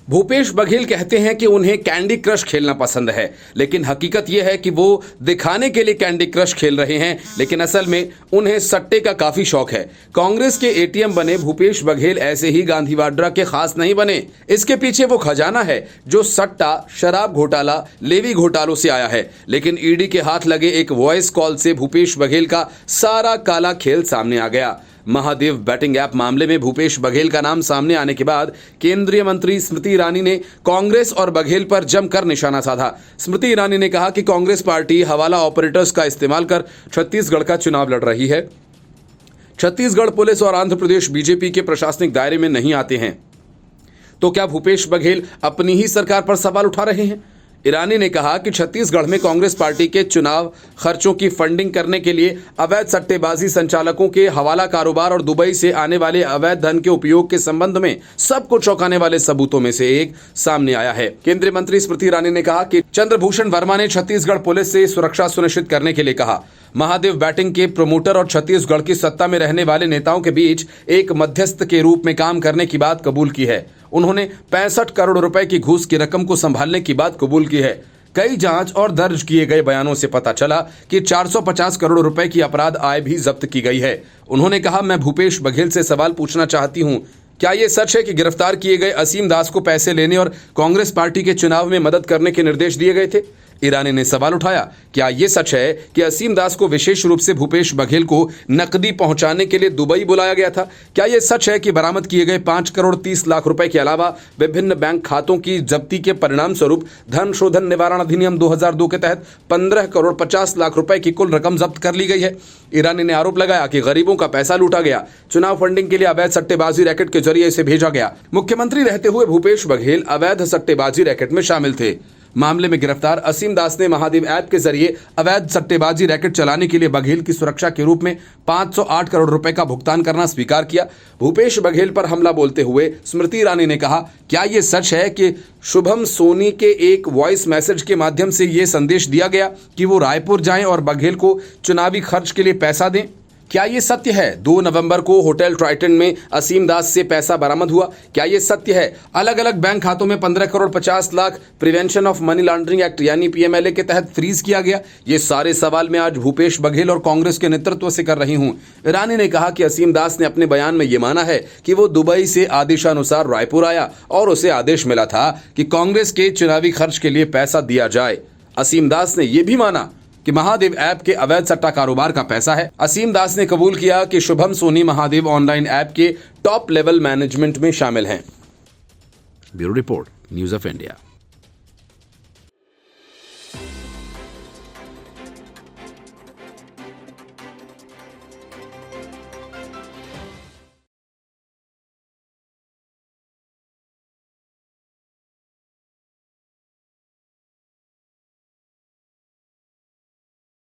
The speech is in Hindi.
भूपेश बघेल कहते हैं कि उन्हें कैंडी क्रश खेलना पसंद है, लेकिन हकीकत यह है कि वो दिखाने के लिए कैंडी क्रश खेल रहे हैं, लेकिन असल में उन्हें सट्टे का काफी शौक है। कांग्रेस के एटीएम बने भूपेश बघेल ऐसे ही गांधी वाड्रा के खास नहीं बने। इसके पीछे वो खजाना है जो सट्टा, शराब घोटाला, लेवी घोटालों से आया है। लेकिन ईडी के हाथ लगे एक वॉइस कॉल से भूपेश बघेल का सारा काला खेल सामने आ गया। महादेव बैटिंग ऐप मामले में भूपेश बघेल का नाम सामने आने के बाद केंद्रीय मंत्री स्मृति ईरानी ने कांग्रेस और बघेल पर जमकर निशाना साधा। स्मृति ईरानी ने कहा कि कांग्रेस पार्टी हवाला ऑपरेटर्स का इस्तेमाल कर छत्तीसगढ़ का चुनाव लड़ रही है। छत्तीसगढ़ पुलिस और आंध्र प्रदेश बीजेपी के प्रशासनिक दायरे में नहीं आते हैं। तो क्या भूपेश बघेल अपनी ही सरकार पर सवाल उठा रहे हैं? ईरानी ने कहा कि छत्तीसगढ़ में कांग्रेस पार्टी के चुनाव खर्चों की फंडिंग करने के लिए अवैध सट्टेबाजी संचालकों के हवाला कारोबार और दुबई से आने वाले अवैध धन के उपयोग के संबंध में सबको चौंकाने वाले सबूतों में से एक सामने आया है। केंद्रीय मंत्री स्मृति ईरानी ने कहा कि चंद्रभूषण वर्मा ने छत्तीसगढ़ पुलिस से सुरक्षा सुनिश्चित करने के लिए कहा। महादेव बैटिंग के प्रमोटर और छत्तीसगढ़ की सत्ता में रहने वाले नेताओं के बीच एक मध्यस्थ के रूप में काम करने की बात कबूल की है। उन्होंने 65 करोड़ रुपए की घूस की रकम को संभालने की बात कबूल की है। कई जांच और दर्ज किए गए बयानों से पता चला कि 450 करोड़ रुपए की अपराध आय भी जब्त की गई है। उन्होंने कहा, मैं भूपेश बघेल से सवाल पूछना चाहती हूं, क्या यह सच है कि गिरफ्तार किए गए असीम दास को पैसे लेने और कांग्रेस पार्टी के चुनाव में मदद करने के निर्देश दिए गए थे? ईरानी ने सवाल उठाया, क्या यह सच है कि असीम दास को विशेष रूप से भूपेश बघेल को नकदी पहुंचाने के लिए दुबई बुलाया गया था? क्या यह सच है कि बरामद किए गए 5 करोड़ 30 लाख रुपए के अलावा विभिन्न बैंक खातों की जब्ती के परिणाम स्वरूप धन शोधन निवारण अधिनियम 2002 के तहत 15 करोड़ 50 लाख रुपए की कुल रकम जब्त कर ली गई है? ईरानी ने आरोप लगाया कि गरीबों का पैसा लूटा गया, चुनाव फंडिंग के लिए अवैध सट्टेबाजी रैकेट के जरिए इसे भेजा गया। मुख्यमंत्री रहते हुए भूपेश बघेल अवैध सट्टेबाजी रैकेट में शामिल थे। मामले में गिरफ्तार असीम दास ने महादेव ऐप के जरिए अवैध सट्टेबाजी रैकेट चलाने के लिए बघेल की सुरक्षा के रूप में 508 करोड़ रुपए का भुगतान करना स्वीकार किया। भूपेश बघेल पर हमला बोलते हुए स्मृति ईरानी ने कहा, क्या यह सच है कि शुभम सोनी के एक वॉइस मैसेज के माध्यम से यह संदेश दिया गया कि वो रायपुर जाएं और बघेल को चुनावी खर्च के लिए पैसा दें? क्या यह सत्य है 2 नवंबर को होटल ट्राइटन में असीम दास से पैसा बरामद हुआ? क्या यह सत्य है अलग अलग बैंक खातों में 15 crore 50 lakh prevention of money laundering act यानी पीएमएलए के तहत फ्रीज किया गया? ये सारे सवाल मैं आज भूपेश बघेल और कांग्रेस के नेतृत्व से कर रही हूं। ईरानी ने कहा कि असीम दास ने अपने बयान में यह माना है कि वो दुबई से आदेशानुसार रायपुर आया और उसे आदेश मिला था कि कांग्रेस के चुनावी खर्च के लिए पैसा दिया जाए। असीम दास ने यह भी माना कि महादेव ऐप के अवैध सट्टा कारोबार का पैसा है। असीम दास ने कबूल किया कि शुभम सोनी महादेव ऑनलाइन ऐप के टॉप लेवल मैनेजमेंट में शामिल हैं। Bureau report, news of India.